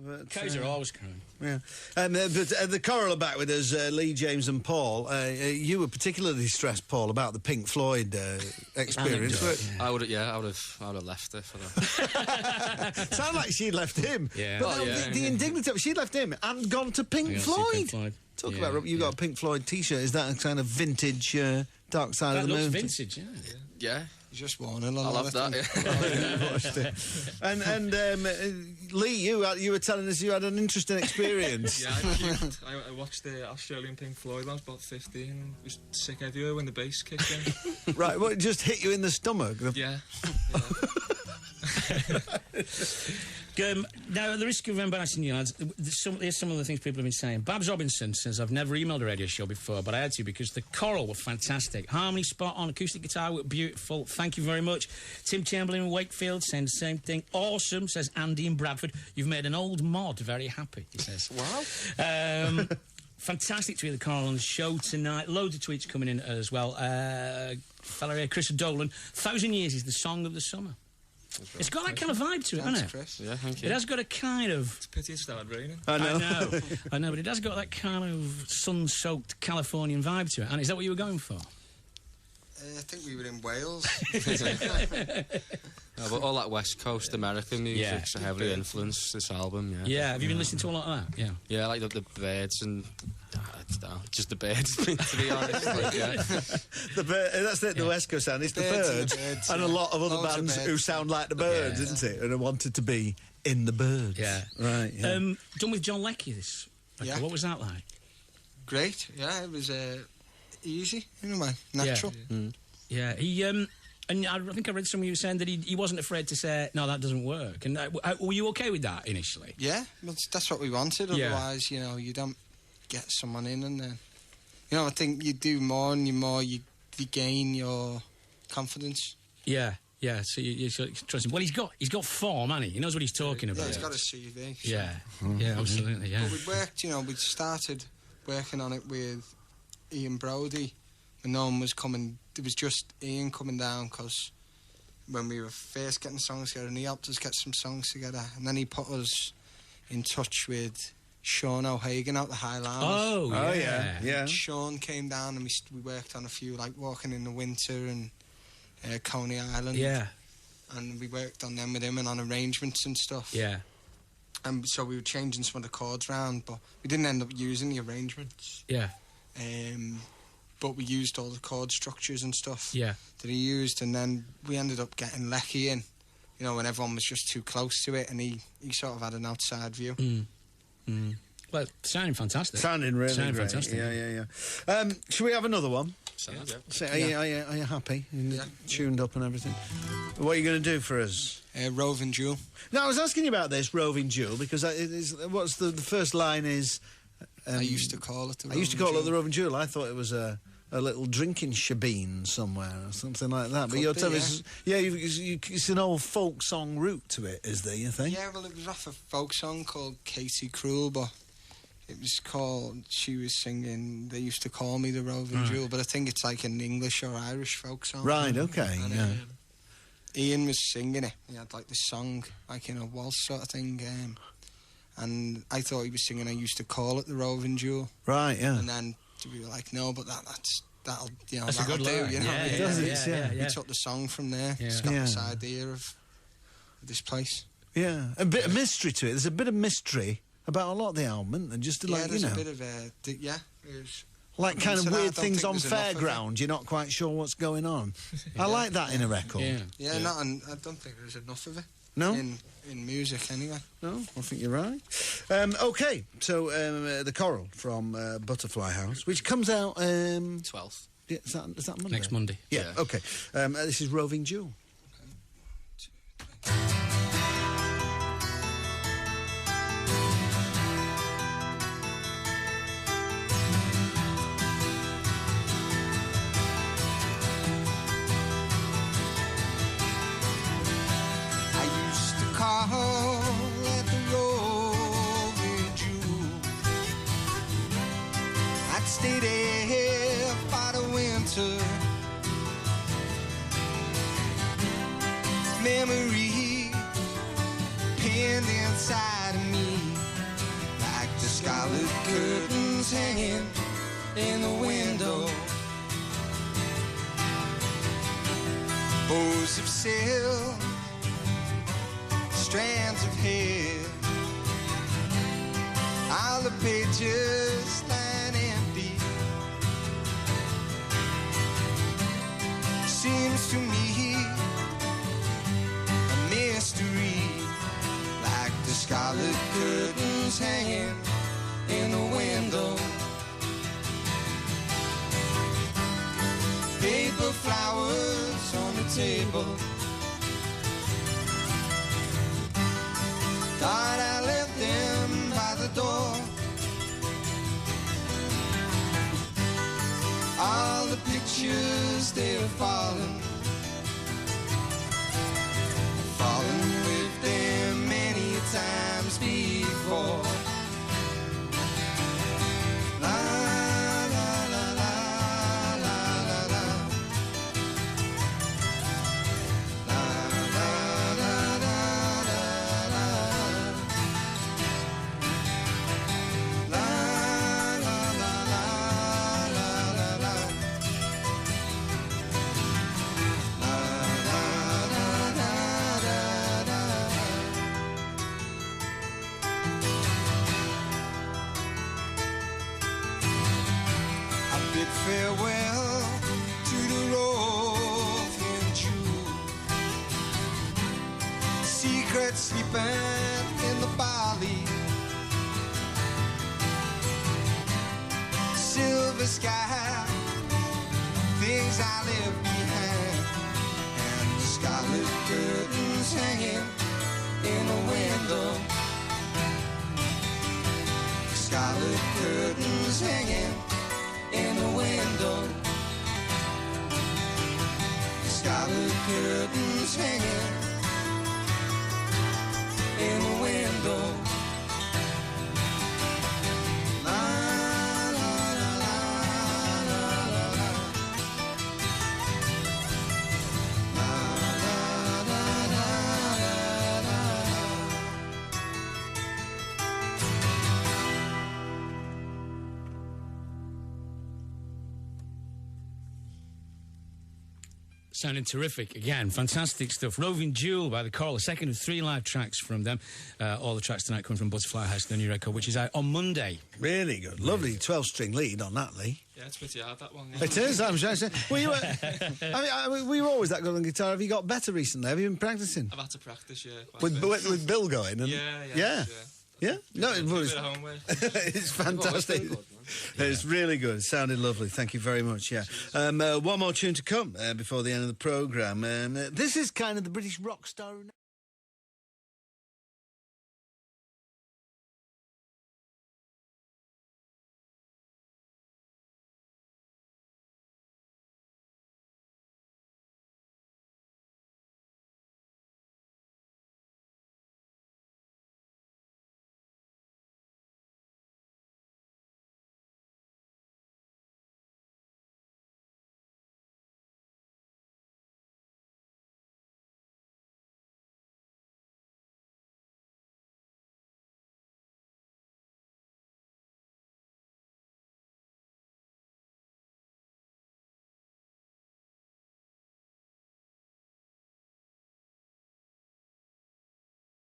But, Cows are always crowing. Yeah. But the Coral are back with us, Lee, James and Paul. You were particularly distressed, Paul, about the Pink Floyd experience. I would have left her for that. Sound like she'd left him. Yeah. But the indignity of it, she'd left him and gone to Pink Floyd. Talk about, you got a Pink Floyd T-shirt. Is that a kind of vintage Dark Side of the Moon? That looks vintage, Yeah. Just worn a lot. I love that. And Lee, you were telling us you had an interesting experience. Yeah, I watched the Australian Pink Floyd when I was about 15 and was sick everywhere when the bass kicked in. Right, what, just hit you in the stomach? Yeah. Now, at the risk of embarrassing you lads, here's some of the things people have been saying. Babs Robinson says, I've never emailed a radio show before, but I had to because the Coral were fantastic. Harmony spot on, acoustic guitar were beautiful. Thank you very much. Tim Chamberlain in Wakefield saying the same thing. Awesome, says Andy in Bradford. You've made an old mod very happy, he says. Wow. Fantastic to hear the Coral on the show tonight. Loads of tweets coming in as well. Fella here, Chris Dolan. 1,000 Years is the song of the summer. It's got that kind of vibe to it, hasn't it? Chris. Yeah, thank you. It has got a kind of... It's a pity it started raining. I know, but it has got that kind of sun-soaked Californian vibe to it. And is that what you were going for? I think we were in Wales. No, but all that West Coast American music's heavily influenced this album, Yeah, have you been listening to a lot of that? Yeah. Yeah, like the Birds and... just the Birds, to be honest. That's the West Coast sound. It's the Birds and a lot of other bands who sound like the Birds, isn't it? And I wanted to be in the Birds. Yeah. Right, yeah. Done with John Leckie, this record. Yeah. What was that like? Great, yeah, it was easy, natural. Yeah, he... And I think I read somewhere you were saying that he wasn't afraid to say, no, that doesn't work. And were you okay with that initially? Yeah, that's what we wanted. Otherwise, you don't get someone in and then... I think you do more and you gain your confidence. Yeah, so you trust him. Well, he's got form, hasn't he? He knows what he's talking about. Yeah, he's got a CV. So. Yeah, absolutely, yeah. But we worked, we started working on it with Ian Brodie when no one was coming. There was just Ian coming down because when we were first getting songs together, and he helped us get some songs together, and then he put us in touch with Sean O'Hagan out the Highlands. Oh yeah. Sean came down and we worked on a few like Walking in the Winter and Coney Island. Yeah. And we worked on them with him and on arrangements and stuff. Yeah. And so we were changing some of the chords around, but we didn't end up using the arrangements. Yeah. But we used all the chord structures and stuff that he used, and then we ended up getting Leckie in, when everyone was just too close to it, and he sort of had an outside view. Well, sounding fantastic. Sounding really great. Fantastic. Yeah. Should we have another one? So, are you happy? Tuned up and everything? What are you going to do for us? Roving Jewel. Now, I was asking you about this Roving Jewel because what's the first line is... I used to call it the Roving Jewel. I used to call it the Roving Jewel. I thought it was a little drinking shebeen somewhere or something like that. But you're telling us... Yeah, it's an old folk song route to it, is there, you think? Yeah, well, it was off a folk song called Katie Cruel, but it was called... She was singing... They used to call me the Roving Jewel, but I think it's like an English or Irish folk song. Right, okay, and, Ian was singing it. He had, like, this song, like in a waltz sort of thing, and I thought he was singing I used to call it the Roving Jewel. Right, yeah. And then we were like, no, but that'll that's a good do, line. It does, We took the song from there. Yeah. It's got this idea of this place. Yeah, a bit of mystery to it. There's a bit of mystery about a lot of the album, isn't there? Just to, like, there's a bit of it was... Like kind of weird things on Fairground, you're not quite sure what's going on. I like that in a record. Yeah, and I don't think there's enough of it. No? In music, anyway. No, I think you're right. OK, so The Coral from Butterfly House, which comes out... 12th. Yeah, is that Monday? Next Monday. Yeah, OK. This is Roving Jewel. At the Roving Jewel, I'd stay there by the winter. Memory pinned inside of me. in the window. Bows of silk, strands of hair, all the pages lying empty. Seems to me a mystery, like the scarlet curtains hanging in the window. Paper flowers on the table, thought I left them by the door. All the pictures, they're fallen, fallen with them many times before. La la la la la la la. La la la la la la. La la la la la la la. La la la la la la. I bid farewell to the roving Jew, secret sleeping in the barley, silver sky, things I left behind, and the scarlet curtains hanging in the window. Scarlet curtains hanging in the window. Scarlet curtains hanging in the window. La la la la la la la. La la la la la la. Sounding terrific again, fantastic stuff. Roving Jewel by the Coral, a second of 3 live tracks from them. All the tracks tonight come from Butterfly House, the new record, which is out on Monday. Really good. Lovely 12-string lead on that, Lee. Yeah, it's pretty hard, that one. It is, I'm sure. Well, you were, I mean, were you always that good on guitar? Have you got better recently? Have you been practicing? I've had to practice, yeah. Quite a bit. With Bill going? And, Yeah? Yeah? No, it was. A bit of homework. It's fantastic. It's really good. It sounded lovely. Thank you very much, yeah. One more tune to come before the end of the programme. This is kind of the British rock star...